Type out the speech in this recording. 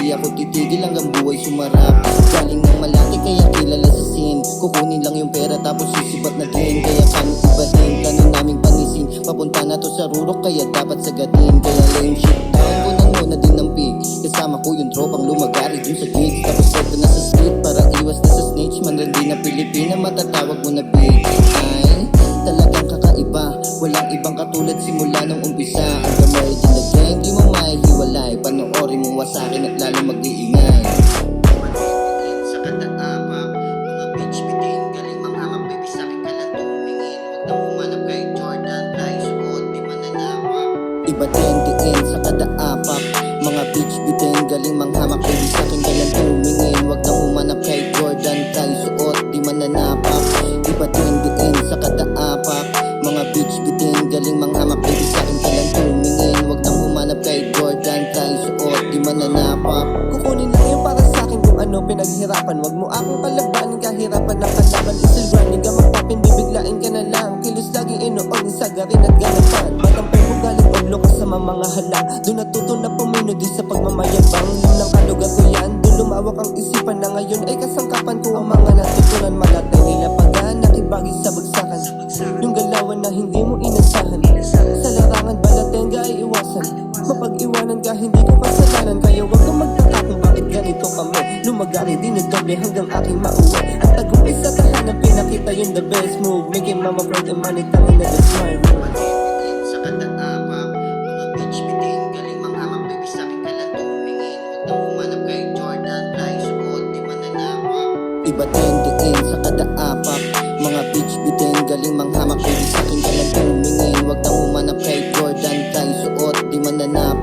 Di ako titigil hanggang buhay sumarap. Galing ng malaki kaya kilala sa scene. Kukunin lang yung pera tapos sisipat na din. Kaya kami ibahin, tanong naming panisin. Papunta na to sa rurok kaya dapat sagatin. Kaya lame shit down, kunan mo na din ng pig. Kasama ko yung tropang lumagari dun sa gigs. Tapos pwede na sa street para iwas na sa snitch. Manrandi na Pilipina matatawag mo na big. Ay, talagang kakaiba. Walang ibang katulad simula nung umpisa. Ang gamay din na game, di mo mahihiwalay. Panoorin mo wasakin at lalo mag-iingay. Sa kataapak, mga bitch bitin, galing manghamak, baby sa'kin ka lang tumingin. Huwag na humanap kay Jordan, fly suot, di mananapak. Iba din diin sa kataapak, mga bitch bitin, galing manghamak, baby sa'kin ka lang tumingin. Huwag na humanap kay Jordan, fly suot, di mananapak. Iba din diin sa kataapak, mga bitch bitin, galing manghamak, baby sa'kin ka lang tumingin. Huwag na humanap kay Jordan, fly suot, di mananapak. Kukunin lang yun para sa'kin kung ano pinaghirapan. Wag mo akong kalabanin, kahirapan ng kalaban. Still grinding ka magpapin, bibiglain ka na lang. Kilos laging inuod, sagarin at ganapan. Matampay mo galing ulo ka sa mga halang. Doon natuto na pumino di sa pagmamayabang. Lim ng kalugar ko yan, doon lumawak ang isipan. Na ngayon ay kasangkapan ko ang mga natutunan. Malatay nila pagaan, nakibagi sa bagsakan. Yung galawan na hindi mo inasahan. Sa larangan balatenga ay iwasan. Mapag-iwanan ka, hindi ko kasalanan. Kaya wag kang magtaka kung bakit ganito kami. Lumagari din na doble hanggang aking mauwi. At tagumpay sa tahanan, pinakita yun the best move. Making mama proud and money, tangin na the smile. Sa kataapak, mga bitch bitin, galing manghamak, baby sa'kin ka lang tumingin. Huwag na humanap kay Jordan, fly suot, di mananapak. Iba din diin sa kataapak, mga bitch bitin, galing manghamak, baby sa'kin ka lang tumingin. Huwag na humanap kay Jordan, fly suot, di mananapak.